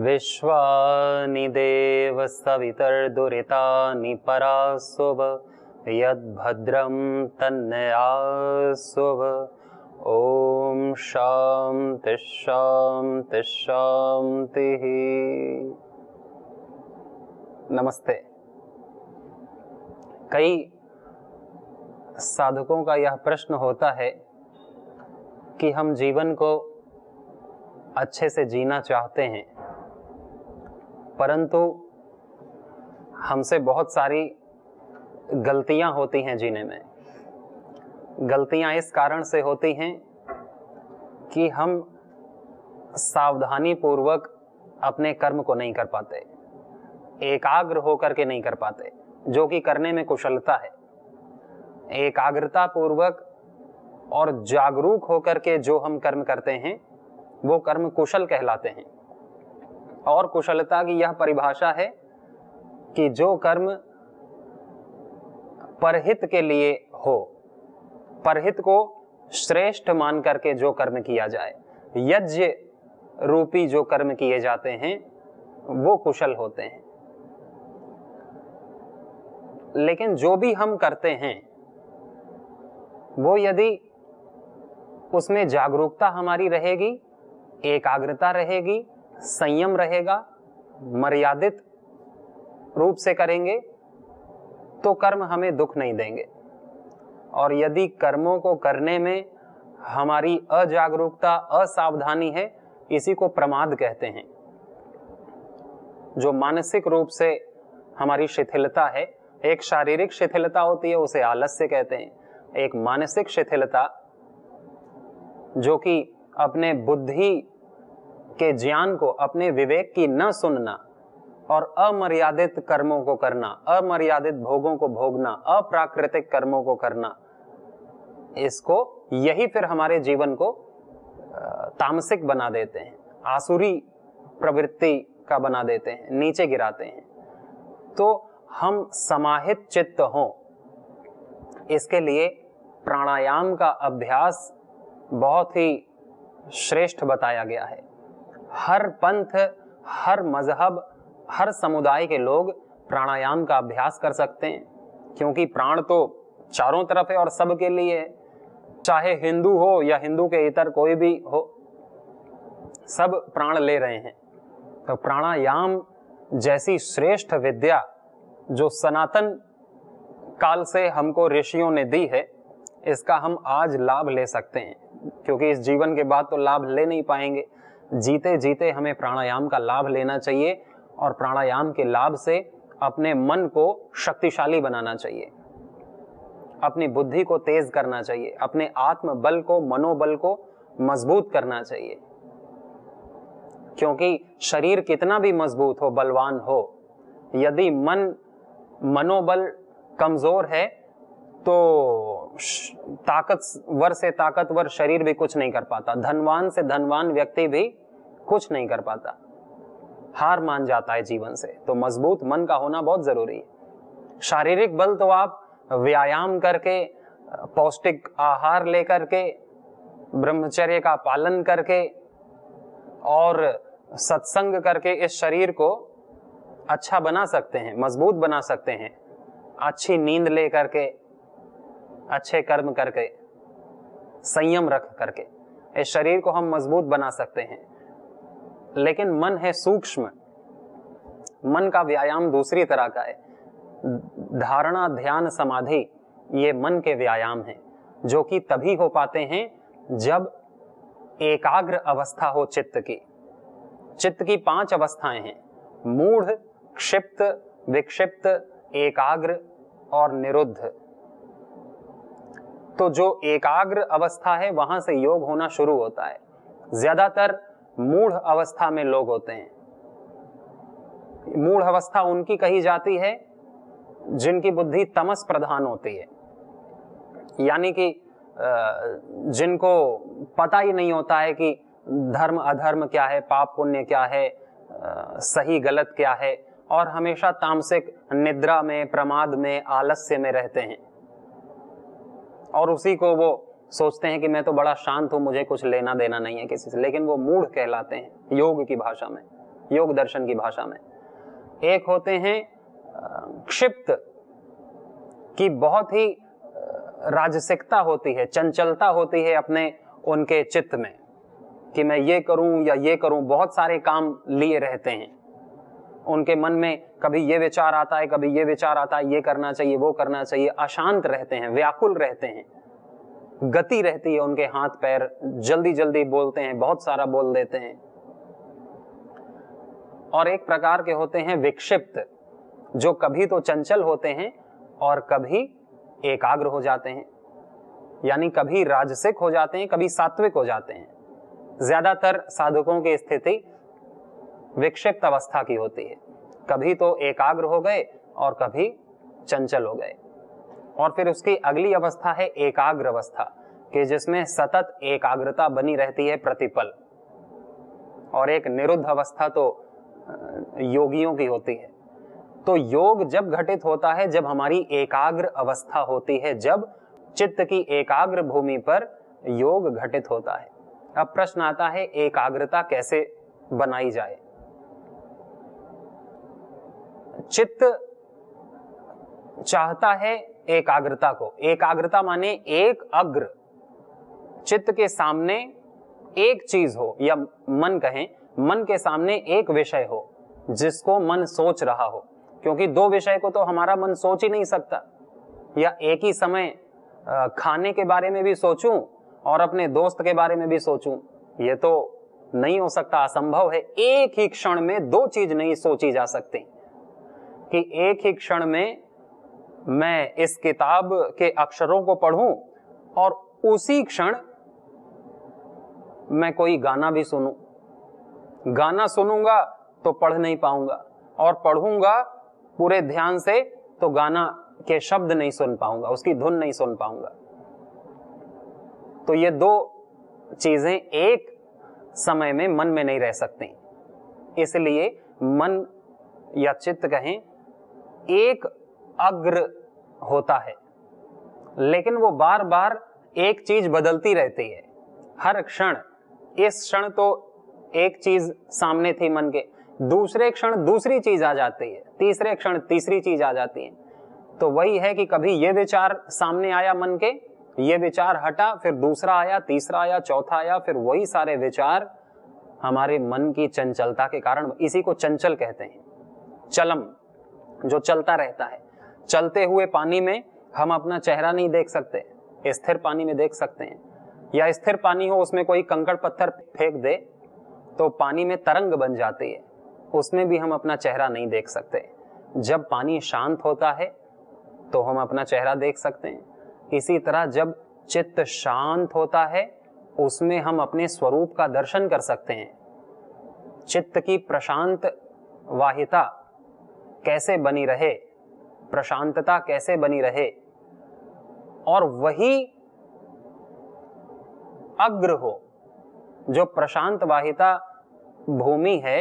विश्वानि देव सवितर्दुरितानि परासुव यद्भद्रं तन्नयासुव। ओम शांति शांति शांति। नमस्ते। कई साधकों का यह प्रश्न होता है कि हम जीवन को अच्छे से जीना चाहते हैं, परंतु हमसे बहुत सारी गलतियां होती हैं जीने में। गलतियां इस कारण से होती हैं कि हम सावधानी पूर्वक अपने कर्म को नहीं कर पाते, एकाग्र होकर के नहीं कर पाते, जो कि करने में कुशलता है। एकाग्रता पूर्वक और जागरूक होकर के जो हम कर्म करते हैं वो कर्म कुशल कहलाते हैं। और कुशलता की यह परिभाषा है कि जो कर्म परहित के लिए हो, परहित को श्रेष्ठ मान करके जो कर्म किया जाए, यज्ञ रूपी जो कर्म किए जाते हैं वो कुशल होते हैं। लेकिन जो भी हम करते हैं वो यदि उसमें जागरूकता हमारी रहेगी, एकाग्रता रहेगी, संयम रहेगा, मर्यादित रूप से करेंगे तो कर्म हमें दुख नहीं देंगे। और यदि कर्मों को करने में हमारी अजागरूकता, असावधानी है, इसी को प्रमाद कहते हैं। जो मानसिक रूप से हमारी शिथिलता है, एक शारीरिक शिथिलता होती है उसे आलस्य कहते हैं, एक मानसिक शिथिलता जो कि अपने बुद्धि के ज्ञान को, अपने विवेक की न सुनना और अमर्यादित कर्मों को करना, अमर्यादित भोगों को भोगना, अप्राकृतिक कर्मों को करना, इसको यही फिर हमारे जीवन को तामसिक बना देते हैं, आसुरी प्रवृत्ति का बना देते हैं, नीचे गिराते हैं। तो हम समाहित चित्त हों, इसके लिए प्राणायाम का अभ्यास बहुत ही श्रेष्ठ बताया गया है। हर पंथ, हर मजहब, हर समुदाय के लोग प्राणायाम का अभ्यास कर सकते हैं, क्योंकि प्राण तो चारों तरफ है और सबके लिए है। चाहे हिंदू हो या हिंदू के इतर कोई भी हो, सब प्राण ले रहे हैं। तो प्राणायाम जैसी श्रेष्ठ विद्या जो सनातन काल से हमको ऋषियों ने दी है, इसका हम आज लाभ ले सकते हैं, क्योंकि इस जीवन के बाद तो लाभ ले नहीं पाएंगे। जीते जीते हमें प्राणायाम का लाभ लेना चाहिए और प्राणायाम के लाभ से अपने मन को शक्तिशाली बनाना चाहिए, अपनी बुद्धि को तेज करना चाहिए, अपने आत्मबल को, मनोबल को मजबूत करना चाहिए। क्योंकि शरीर कितना भी मजबूत हो, बलवान हो, यदि मनोबल कमजोर है तो ताकतवर से ताकतवर शरीर भी कुछ नहीं कर पाता, धनवान से धनवान व्यक्ति भी कुछ नहीं कर पाता, हार मान जाता है जीवन से। तो मजबूत मन का होना बहुत जरूरी है। शारीरिक बल तो आप व्यायाम करके, पौष्टिक आहार लेकर के, ब्रह्मचर्य का पालन करके और सत्संग करके इस शरीर को अच्छा बना सकते हैं, मजबूत बना सकते हैं। अच्छी नींद ले करके, अच्छे कर्म करके, संयम रख करके इस शरीर को हम मजबूत बना सकते हैं। लेकिन मन है सूक्ष्म, मन का व्यायाम दूसरी तरह का है। धारणा, ध्यान, समाधि ये मन के व्यायाम हैं, जो कि तभी हो पाते हैं जब एकाग्र अवस्था हो चित्त की। चित्त की 5 अवस्थाएं हैं: मूढ़, क्षिप्त, विक्षिप्त, एकाग्र और निरुद्ध। तो जो एकाग्र अवस्था है वहां से योग होना शुरू होता है। ज्यादातर मूढ़ अवस्था में लोग होते हैं। मूढ़ अवस्था उनकी कही जाती है जिनकी बुद्धि तमस प्रधान होती है, यानी कि जिनको पता ही नहीं होता है कि धर्म अधर्म क्या है, पाप पुण्य क्या है, सही गलत क्या है, और हमेशा तामसिक निद्रा में, प्रमाद में, आलस्य में रहते हैं और उसी को वो सोचते हैं कि मैं तो बड़ा शांत हूं, मुझे कुछ लेना देना नहीं है किसी से, लेकिन वो मूढ़ कहलाते हैं योग की भाषा में, योग दर्शन की भाषा में। एक होते हैं क्षिप्त, की बहुत ही राजसिकता होती है, चंचलता होती है अपने उनके चित्त में कि मैं ये करूं या ये करूं, बहुत सारे काम लिए रहते हैं उनके मन में, कभी ये विचार आता है, कभी ये विचार आता है, ये करना चाहिए, वो करना चाहिए, अशांत रहते हैं, व्याकुल रहते हैं, गति रहती है उनके हाथ पैर, जल्दी जल्दी बोलते हैं, बहुत सारा बोल देते हैं। और एक प्रकार के होते हैं विक्षिप्त, जो कभी तो चंचल होते हैं और कभी एकाग्र हो जाते हैं, यानी कभी राजसिक हो जाते हैं, कभी सात्विक हो जाते हैं। ज्यादातर साधकों की स्थिति विक्षिप्त अवस्था की होती है, कभी तो एकाग्र हो गए और कभी चंचल हो गए। और फिर उसकी अगली अवस्था है एकाग्र अवस्था, कि जिसमें सतत एकाग्रता बनी रहती है प्रतिपल। और एक निरुद्ध अवस्था तो योगियों की होती है। तो योग जब घटित होता है, जब हमारी एकाग्र अवस्था होती है, जब चित्त की एकाग्र भूमि पर योग घटित होता है। अब प्रश्न आता है एकाग्रता कैसे बनाई जाए। चित्त चाहता है एकाग्रता को, एकाग्रता माने एक अग्र, चित्त के सामने एक चीज हो, या मन कहें, मन के सामने एक विषय हो जिसको मन सोच रहा हो, क्योंकि दो विषय को तो हमारा मन सोच ही नहीं सकता। या एक ही समय खाने के बारे में भी सोचूं और अपने दोस्त के बारे में भी सोचूं, ये तो नहीं हो सकता, असंभव है। एक ही क्षण में दो चीज नहीं सोची जा सकती, कि एक ही क्षण में मैं इस किताब के अक्षरों को पढ़ूं और उसी क्षण मैं कोई गाना भी सुनूं। गाना सुनूंगा तो पढ़ नहीं पाऊंगा, और पढ़ूंगा पूरे ध्यान से तो गाना के शब्द नहीं सुन पाऊंगा, उसकी धुन नहीं सुन पाऊंगा। तो ये दो चीजें एक समय में मन में नहीं रह सकती, इसलिए मन या चित्त कहें एक अग्र होता है, लेकिन वो बार बार एक चीज बदलती रहती है। हर क्षण, इस क्षण तो एक चीज सामने थी मन के, दूसरे क्षण दूसरी चीज आ जाती है, तीसरे क्षण तीसरी चीज आ जाती है। तो वही है कि कभी ये विचार सामने आया मन के, ये विचार हटा, फिर दूसरा आया, तीसरा आया, चौथा आया, फिर वही सारे विचार हमारे मन की चंचलता के कारण, इसी को चंचल कहते हैं। चलम, जो चलता रहता है। चलते हुए पानी में हम अपना चेहरा नहीं देख सकते, स्थिर पानी में देख सकते हैं। या स्थिर पानी हो, उसमें कोई कंकड़ पत्थर फेंक दे तो पानी में तरंग बन जाती है, उसमें भी हम अपना चेहरा नहीं देख सकते। जब पानी शांत होता है तो हम अपना चेहरा देख सकते हैं। इसी तरह जब चित्त शांत होता है, उसमें हम अपने स्वरूप का दर्शन कर सकते हैं। चित्त की प्रशांत वाहिता कैसे बनी रहे, प्रशांतता कैसे बनी रहे, और वही अग्र हो, जो प्रशांत वाहिता भूमि है,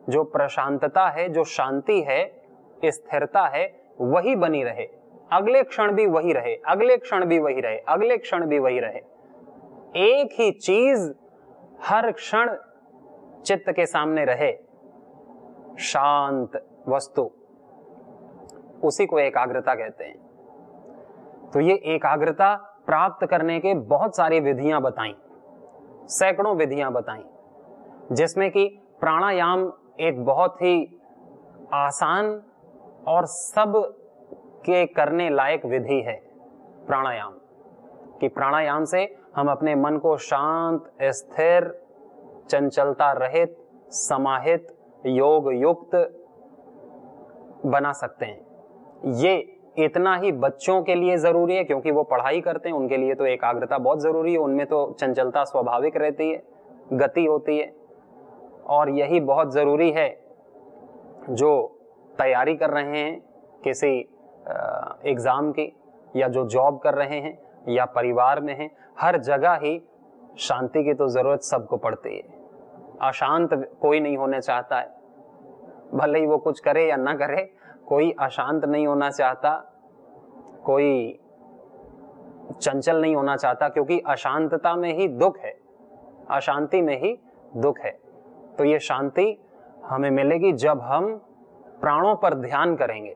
जो प्रशांतता है, जो शांति है, स्थिरता है, वही बनी रहे, अगले क्षण भी वही रहे, अगले क्षण भी वही रहे, अगले क्षण भी वही रहे। एक ही चीज हर क्षण चित्त के सामने रहे, शांत वस्तु, उसी को एकाग्रता कहते हैं। तो ये एकाग्रता प्राप्त करने के बहुत सारी विधियां बताई, सैकड़ों विधियां बताई, जिसमें कि प्राणायाम एक बहुत ही आसान और सब के करने लायक विधि है। प्राणायाम, कि प्राणायाम से हम अपने मन को शांत, स्थिर, चंचलता रहित, समाहित, योग युक्त बना सकते हैं। ये इतना ही बच्चों के लिए जरूरी है, क्योंकि वो पढ़ाई करते हैं, उनके लिए तो एकाग्रता बहुत जरूरी है, उनमें तो चंचलता स्वाभाविक रहती है, गति होती है। और यही बहुत जरूरी है जो तैयारी कर रहे हैं किसी एग्जाम की, या जो जॉब कर रहे हैं, या परिवार में हैं, हर जगह ही शांति की तो जरूरत सबको पड़ती है। अशांत कोई नहीं होना चाहता है, भले ही वो कुछ करे या ना करे, कोई अशांत नहीं होना चाहता, कोई चंचल नहीं होना चाहता, क्योंकि अशांतता में ही दुख है, अशांति में ही दुख है। तो ये शांति हमें मिलेगी जब हम प्राणों पर ध्यान करेंगे।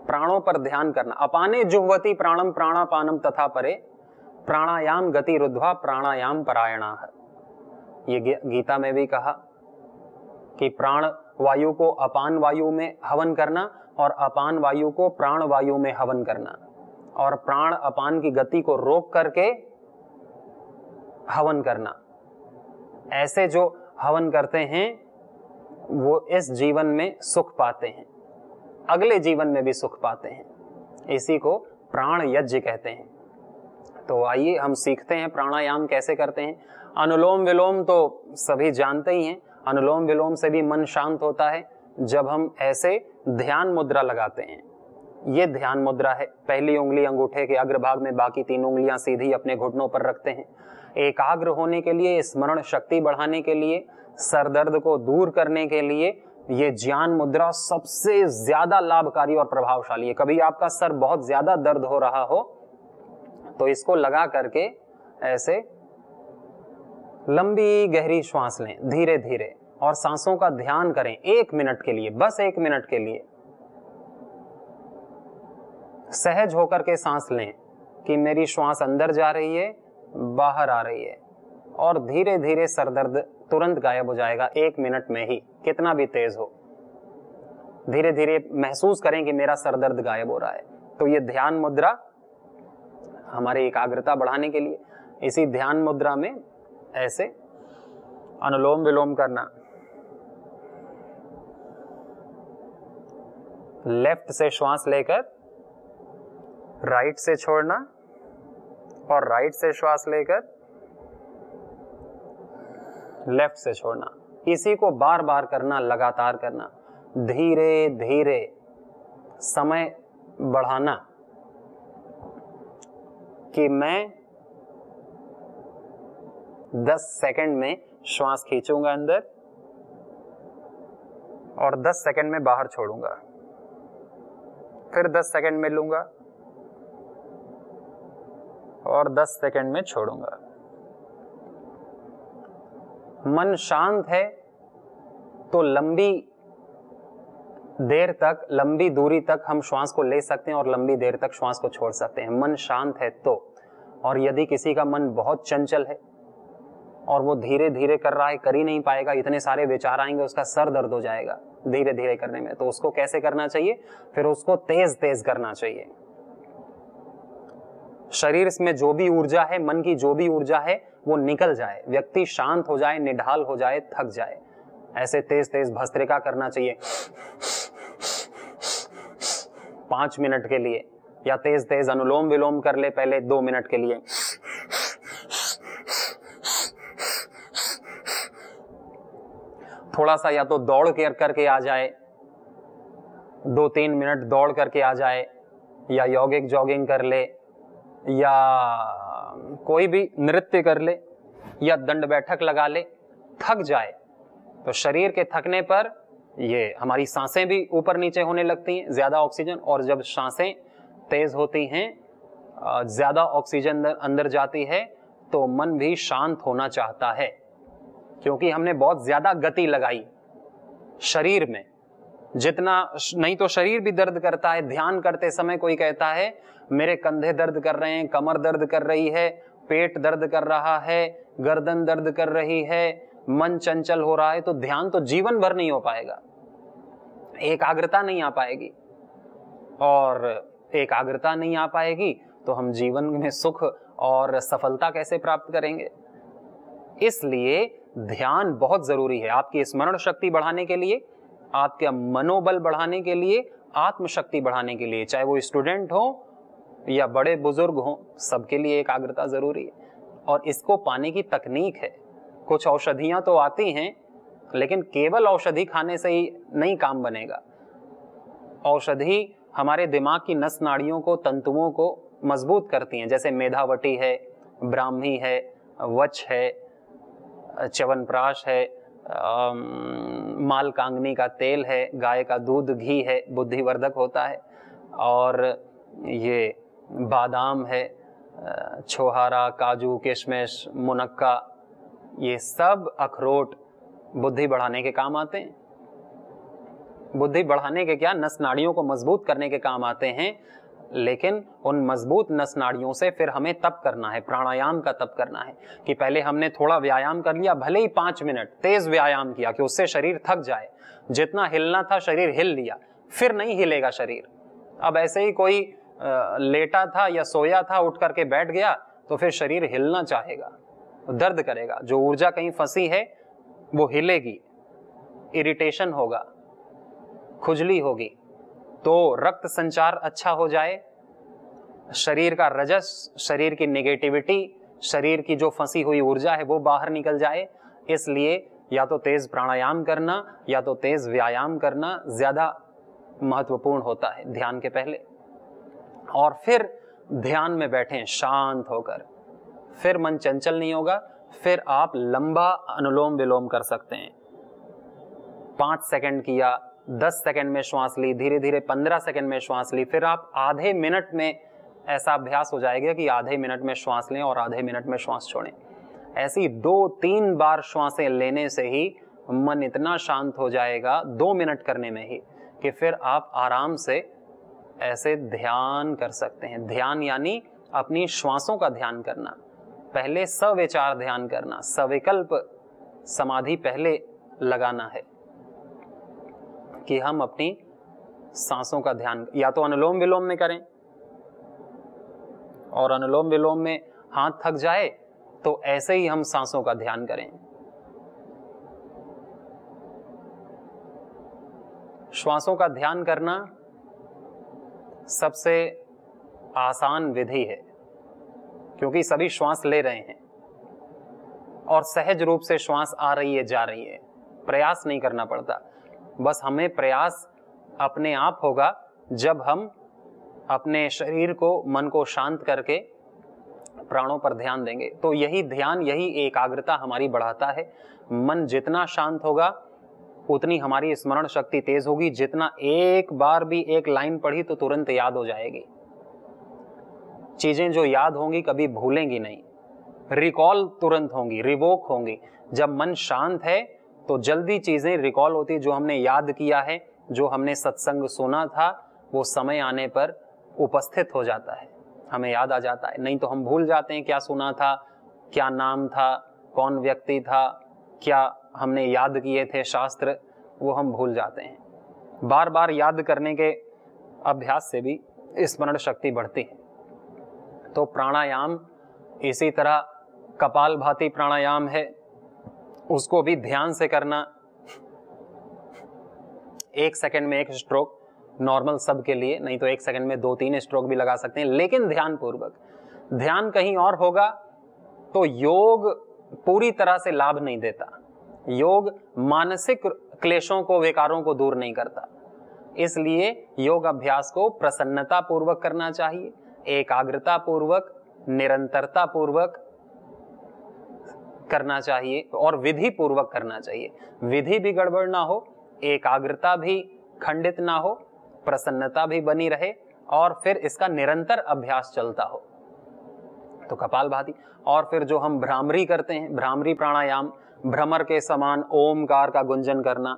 प्राणों पर ध्यान करना, अपाने जुह्वति प्राणम प्राणापानम तथा परे प्राणायाम गति रुद्ध्वा प्राणायाम परायणाः। ये गीता में भी कहा कि प्राण वायु को अपान वायु में हवन करना और अपान वायु को प्राण वायु में हवन करना, और प्राण अपान की गति को रोक करके हवन करना। ऐसे जो हवन करते हैं वो इस जीवन में सुख पाते हैं, अगले जीवन में भी सुख पाते हैं। इसी को प्राण यज्ञ कहते हैं। तो आइए हम सीखते हैं प्राणायाम कैसे करते हैं। अनुलोम विलोम तो सभी जानते ही हैं। अनुलोम विलोम से भी मन शांत होता है जब हम ऐसे ध्यान मुद्रा लगाते हैं। ये ध्यान मुद्रा है। पहली उंगली अंगूठे के अग्रभाग में, बाकी 3 उंगलियां सीधी अपने घुटनों पर रखते हैं। एकाग्र होने के लिए, स्मरण शक्ति बढ़ाने के लिए, सर दर्द को दूर करने के लिए ये ज्ञान मुद्रा सबसे ज्यादा लाभकारी और प्रभावशाली है। कभी आपका सर बहुत ज्यादा दर्द हो रहा हो तो इसको लगा करके ऐसे लंबी गहरी श्वास लें धीरे धीरे, और सांसों का ध्यान करें 1 मिनट के लिए, बस 1 मिनट के लिए। सहज होकर के सांस लें कि मेरी श्वास अंदर जा रही है, बाहर आ रही है, और धीरे धीरे सर दर्द तुरंत गायब हो जाएगा 1 मिनट में ही, कितना भी तेज हो। धीरे धीरे महसूस करें कि मेरा सर दर्द गायब हो रहा है। तो ये ध्यान मुद्रा हमारी एकाग्रता बढ़ाने के लिए, इसी ध्यान मुद्रा में ऐसे अनुलोम विलोम करना। लेफ्ट से श्वास लेकर राइट से छोड़ना, और राइट से श्वास लेकर लेफ्ट से छोड़ना। इसी को बार बार करना, लगातार करना, धीरे धीरे समय बढ़ाना कि मैं 10 सेकंड में श्वास खींचूंगा अंदर और 10 सेकंड में बाहर छोड़ूंगा, फिर 10 सेकंड में लूंगा और 10 सेकंड में छोड़ूंगा। मन शांत है तो लंबी देर तक, लंबी दूरी तक हम श्वास को ले सकते हैं और लंबी देर तक श्वास को छोड़ सकते हैं, मन शांत है तो। और यदि किसी का मन बहुत चंचल है और वो धीरे धीरे कर रहा है, कर ही नहीं पाएगा, इतने सारे विचार आएंगे, उसका सर दर्द हो जाएगा धीरे धीरे करने में। तो उसको कैसे करना चाहिए? फिर उसको तेज तेज करना चाहिए। शरीर में जो भी ऊर्जा है, मन की जो भी ऊर्जा है वो निकल जाए, व्यक्ति शांत हो जाए, निढाल हो जाए, थक जाए। ऐसे तेज तेज भस्त्रिका करना चाहिए 5 मिनट के लिए, या तेज तेज अनुलोम विलोम कर ले पहले 2 मिनट के लिए। थोड़ा सा या तो दौड़ करके आ जाए, 2-3 मिनट दौड़ करके आ जाए, या यौगिक जॉगिंग कर ले, या कोई भी नृत्य कर ले, या दंड बैठक लगा ले। थक जाए तो शरीर के थकने पर ये हमारी सांसें भी ऊपर नीचे होने लगती हैं, ज्यादा ऑक्सीजन, और जब सांसें तेज होती हैं, ज्यादा ऑक्सीजन अंदर जाती है, तो मन भी शांत होना चाहता है, क्योंकि हमने बहुत ज्यादा गति लगाई शरीर में। जितना नहीं तो शरीर भी दर्द करता है। ध्यान करते समय कोई कहता है मेरे कंधे दर्द कर रहे हैं, कमर दर्द कर रही है, पेट दर्द कर रहा है, गर्दन दर्द कर रही है, मन चंचल हो रहा है, तो ध्यान तो जीवन भर नहीं हो पाएगा, एकाग्रता नहीं आ पाएगी। और एकाग्रता नहीं आ पाएगी तो हम जीवन में सुख और सफलता कैसे प्राप्त करेंगे? इसलिए ध्यान बहुत जरूरी है आपकी स्मरण शक्ति बढ़ाने के लिए, आपका मनोबल बढ़ाने के लिए, आत्मशक्ति बढ़ाने के लिए। चाहे वो स्टूडेंट हो या बड़े बुजुर्ग हो, सबके लिए एकाग्रता जरूरी है। और इसको पाने की तकनीक है। कुछ औषधियां तो आती हैं, लेकिन केवल औषधि खाने से ही नहीं काम बनेगा। औषधि हमारे दिमाग की नस नाड़ियों को, तंतुओं को मजबूत करती हैं, जैसे मेधावटी है, ब्राह्मी है, वच है, च्यवनप्राश है, मालकांगनी का तेल है, गाय का दूध घी है, बुद्धिवर्धक होता है, और ये बादाम है, छोहारा, काजू, किशमिश, मुनक्का, ये सब अखरोट बुद्धि बढ़ाने के काम आते हैं। बुद्धि बढ़ाने के क्या, नस नाड़ियों को मजबूत करने के काम आते हैं, लेकिन उन मजबूत नस नाड़ियों से फिर हमें तप करना है, प्राणायाम का तप करना है कि पहले हमने थोड़ा व्यायाम कर लिया, भले ही 5 मिनट तेज व्यायाम किया कि उससे शरीर थक जाए, जितना हिलना था शरीर हिल लिया, फिर नहीं हिलेगा शरीर। अब ऐसे ही कोई लेटा था या सोया था, उठ करके बैठ गया तो फिर शरीर हिलना चाहेगा, दर्द करेगा, जो ऊर्जा कहीं फंसी है वो हिलेगी, इरिटेशन होगा, खुजली होगी। तो रक्त संचार अच्छा हो जाए, शरीर का रजस, शरीर की नेगेटिविटी, शरीर की जो फंसी हुई ऊर्जा है वो बाहर निकल जाए, इसलिए या तो तेज प्राणायाम करना या तो तेज व्यायाम करना ज्यादा महत्वपूर्ण होता है ध्यान के पहले। और फिर ध्यान में बैठें शांत होकर, फिर मन चंचल नहीं होगा, फिर आप लंबा अनुलोम विलोम कर सकते हैं। 5 सेकंड किया, 10 सेकंड में श्वास ली, धीरे धीरे 15 सेकंड में श्वास ली, फिर आप आधे मिनट में ऐसा अभ्यास हो जाएगा कि आधे मिनट में श्वास लें और आधे मिनट में श्वास छोड़ें। ऐसी 2-3 बार श्वासें लेने से ही मन इतना शांत हो जाएगा 2 मिनट करने में ही, कि फिर आप आराम से ऐसे ध्यान कर सकते हैं। ध्यान यानी अपनी श्वासों का ध्यान करना, पहले सविचार ध्यान करना, सविकल्प समाधि पहले लगाना है कि हम अपनी सांसों का ध्यान या तो अनुलोम विलोम में करें, और अनुलोम विलोम में हाथ थक जाए तो ऐसे ही हम सांसों का ध्यान करें। श्वासों का ध्यान करना सबसे आसान विधि है, क्योंकि सभी श्वास ले रहे हैं और सहज रूप से श्वास आ रही है, जा रही है, प्रयास नहीं करना पड़ता। बस हमें प्रयास अपने आप होगा जब हम अपने शरीर को, मन को शांत करके प्राणों पर ध्यान देंगे। तो यही ध्यान, यही एकाग्रता हमारी बढ़ाता है। मन जितना शांत होगा उतनी हमारी स्मरण शक्ति तेज होगी, जितना एक बार भी एक लाइन पढ़ी तो तुरंत याद हो जाएगी। चीजें जो याद होंगी कभी भूलेंगी नहीं, रिकॉल तुरंत होंगी, रिवोक होंगी। जब मन शांत है तो जल्दी चीजें रिकॉल होती, जो हमने याद किया है, जो हमने सत्संग सुना था, वो समय आने पर उपस्थित हो जाता है, हमें याद आ जाता है। नहीं तो हम भूल जाते हैं क्या सुना था, क्या नाम था, कौन व्यक्ति था, क्या हमने याद किए थे शास्त्र, वो हम भूल जाते हैं। बार बार याद करने के अभ्यास से भी स्मरण शक्ति बढ़ती है। तो प्राणायाम इसी तरह कपालभाति प्राणायाम है, उसको भी ध्यान से करना। 1 सेकंड में 1 स्ट्रोक नॉर्मल सब के लिए, नहीं तो 1 सेकंड में 2-3 स्ट्रोक भी लगा सकते हैं, लेकिन ध्यान पूर्वक। ध्यान कहीं और होगा तो योग पूरी तरह से लाभ नहीं देता। योग मानसिक क्लेशों को, विकारों को दूर नहीं करता। इसलिए योग अभ्यास को प्रसन्नता पूर्वक करना चाहिए, एकाग्रता पूर्वक, निरंतरता पूर्वक करना चाहिए और विधि पूर्वक करना चाहिए। विधि भी गड़बड़ ना हो, एकाग्रता भी खंडित ना हो, प्रसन्नता भी बनी रहे, और फिर इसका निरंतर अभ्यास चलता हो। तो कपालभाति, और फिर जो हम भ्रामरी करते हैं, भ्रामरी प्राणायाम, भ्रमर के समान ओमकार का गुंजन करना,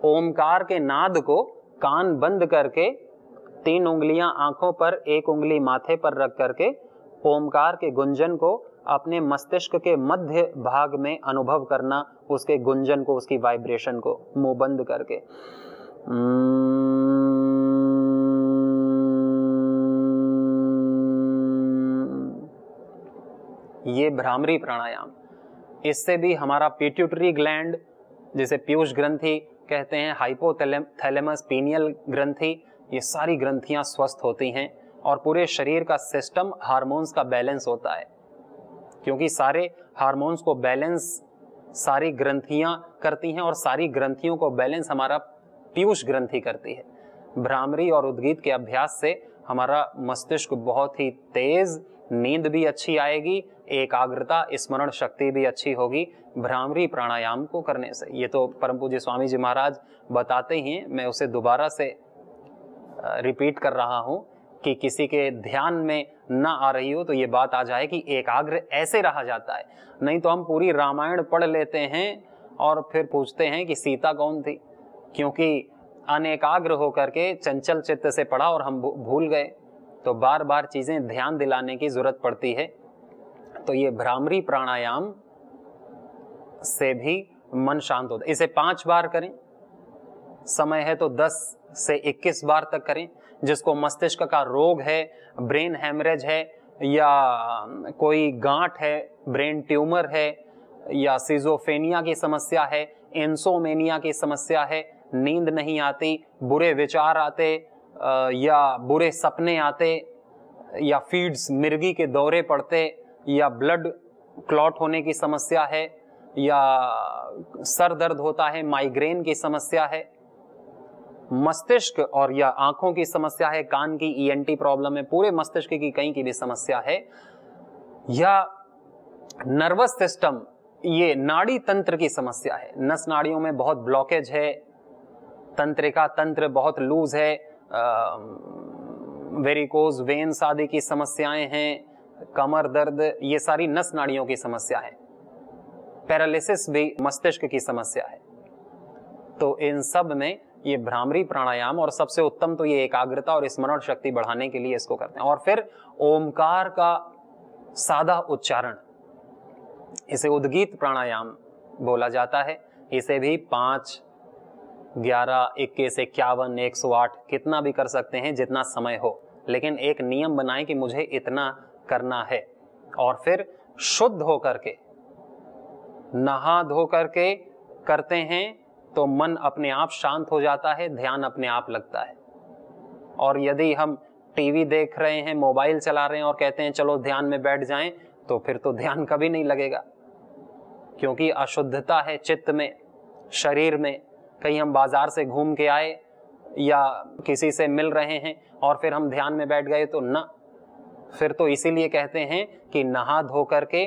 ओमकार के नाद को कान बंद करके 3 उंगलियां आंखों पर, 1 उंगली माथे पर रख करके ओमकार के गुंजन को अपने मस्तिष्क के मध्य भाग में अनुभव करना, उसके गुंजन को, उसकी वाइब्रेशन को, मुंह बंद करके। ये भ्रामरी प्राणायाम, इससे भी हमारा पिट्यूटरी ग्लैंड, जिसे पीयूष ग्रंथि कहते हैं, हाइपोथैलेमस, पीनियल ग्रंथि, ये सारी ग्रंथियां स्वस्थ होती हैं और पूरे शरीर का सिस्टम हार्मोन्स का बैलेंस होता है, क्योंकि सारे हार्मोन्स को बैलेंस सारी ग्रंथियां करती हैं और सारी ग्रंथियों को बैलेंस हमारा पीयूष ग्रंथि करती है। भ्रामरी और उद्गीत के अभ्यास से हमारा मस्तिष्क बहुत ही तेज, नींद भी अच्छी आएगी, एकाग्रता, स्मरण शक्ति भी अच्छी होगी भ्रामरी प्राणायाम को करने से। ये तो परम पूज्य स्वामी जी महाराज बताते ही हैं, मैं उसे दोबारा से रिपीट कर रहा हूं कि किसी के ध्यान में ना आ रही हो तो ये बात आ जाए कि एकाग्र ऐसे रहा जाता है। नहीं तो हम पूरी रामायण पढ़ लेते हैं और फिर पूछते हैं कि सीता कौन थी, क्योंकि अनेकाग्र होकर के चंचल चित्त से पढ़ा और हम भूल गए। तो बार बार चीजें ध्यान दिलाने की जरूरत पड़ती है। तो ये भ्रामरी प्राणायाम से भी मन शांत होता है। इसे 5 बार करें, समय है तो 10 से 21 बार तक करें। जिसको मस्तिष्क का रोग है, ब्रेन हैमरेज है, या कोई गांठ है, ब्रेन ट्यूमर है, या सिजोफेनिया की समस्या है, इंसोमेनिया की समस्या है, नींद नहीं आती, बुरे विचार आते, या बुरे सपने आते, या फीड्स मिर्गी के दौरे पड़ते, या ब्लड क्लॉट होने की समस्या है, या सर दर्द होता है, माइग्रेन की समस्या है, मस्तिष्क और या आंखों की समस्या है, कान की ईएनटी प्रॉब्लम है, पूरे मस्तिष्क की कहीं की भी समस्या है, या नर्वस सिस्टम, ये नाड़ी तंत्र की समस्या है, नस नाड़ियों में बहुत ब्लॉकेज है, तंत्रिका तंत्र बहुत लूज है, वेरिकोज वेन्स आदि की समस्याएं हैं, कमर दर्द, ये सारी नस नाड़ियों की समस्या है, पैरालिसिस भी मस्तिष्क की समस्या है। तो इन सब में ये भ्रामरी प्राणायाम, और सबसे उत्तम तो ये एकाग्रता और स्मरण शक्ति बढ़ाने के लिए इसको करते हैं। और फिर ओमकार का सादा उच्चारण, इसे उद्गीत प्राणायाम बोला जाता है। इसे भी 5, 11, 21, 51, 108 कितना भी कर सकते हैं, जितना समय हो, लेकिन एक नियम बनाएं कि मुझे इतना करना है। और फिर शुद्ध होकर के, नहा धो करके करते हैं तो मन अपने आप शांत हो जाता है, ध्यान अपने आप लगता है। और यदि हम टीवी देख रहे हैं, मोबाइल चला रहे हैं और कहते हैं चलो ध्यान में बैठ जाएं, तो फिर तो ध्यान कभी नहीं लगेगा, क्योंकि अशुद्धता है चित्त में, शरीर में। कहीं हम बाजार से घूम के आए या किसी से मिल रहे हैं और फिर हम ध्यान में बैठ गए तो ना, फिर तो इसीलिए कहते हैं कि नहा धो करके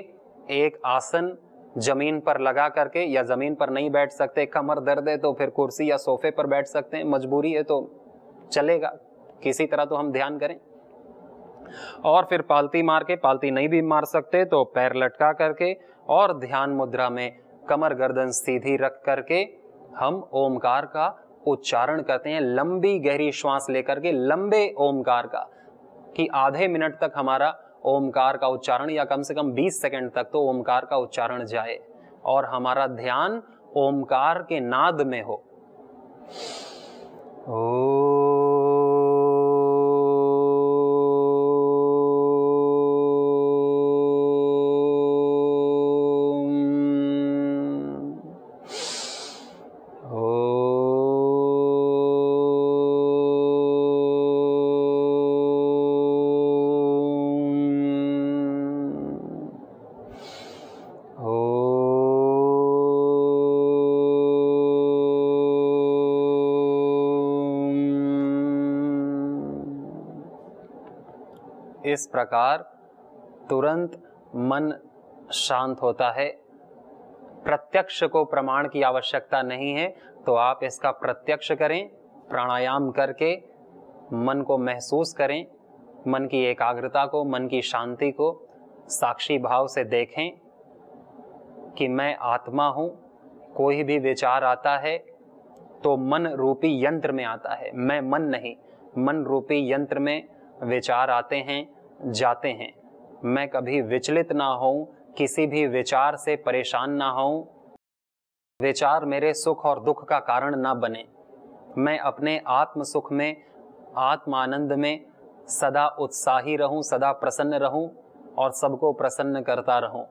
एक आसन जमीन पर लगा करके, या जमीन पर नहीं बैठ सकते, कमर दर्द है तो फिर कुर्सी या सोफे पर बैठ सकते हैं, मजबूरी है तो चलेगा, किसी तरह तो हम ध्यान करें। और फिर पालती मार के, पालती नहीं भी मार सकते तो पैर लटका करके और ध्यान मुद्रा में कमर गर्दन सीधी रख करके हम ओमकार का उच्चारण करते हैं, लंबी गहरी श्वास लेकर के, लंबे ओमकार का, कि आधे मिनट तक हमारा ओमकार का उच्चारण, या कम से कम 20 सेकंड तक तो ओमकार का उच्चारण जाए और हमारा ध्यान ओमकार के नाद में हो। इस प्रकार तुरंत मन शांत होता है। प्रत्यक्ष को प्रमाण की आवश्यकता नहीं है, तो आप इसका प्रत्यक्ष करें, प्राणायाम करके मन को महसूस करें, मन की एकाग्रता को, मन की शांति को साक्षी भाव से देखें कि मैं आत्मा हूं। कोई भी विचार आता है तो मन रूपी यंत्र में आता है, मैं मन नहीं। मन रूपी यंत्र में विचार आते हैं, जाते हैं। मैं कभी विचलित ना हूं, किसी भी विचार से परेशान ना हूं, विचार मेरे सुख और दुख का कारण ना बने। मैं अपने आत्म सुख में, आत्मानंद में सदा उत्साही रहूं, सदा प्रसन्न रहूं और सबको प्रसन्न करता रहूं।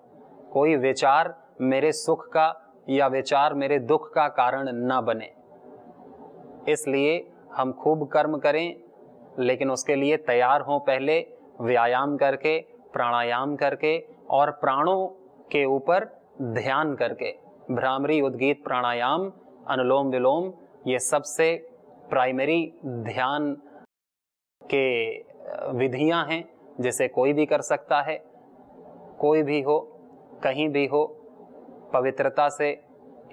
कोई विचार मेरे सुख का या विचार मेरे दुख का कारण ना बने। इसलिए हम खूब कर्म करें, लेकिन उसके लिए तैयार हों, पहले व्यायाम करके, प्राणायाम करके और प्राणों के ऊपर ध्यान करके। भ्रामरी उद्गीत प्राणायाम, अनुलोम विलोम ये सबसे प्राइमरी ध्यान के विधियां हैं जिसे कोई भी कर सकता है, कोई भी हो, कहीं भी हो, पवित्रता से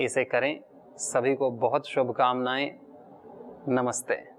इसे करें। सभी को बहुत शुभकामनाएं। नमस्ते।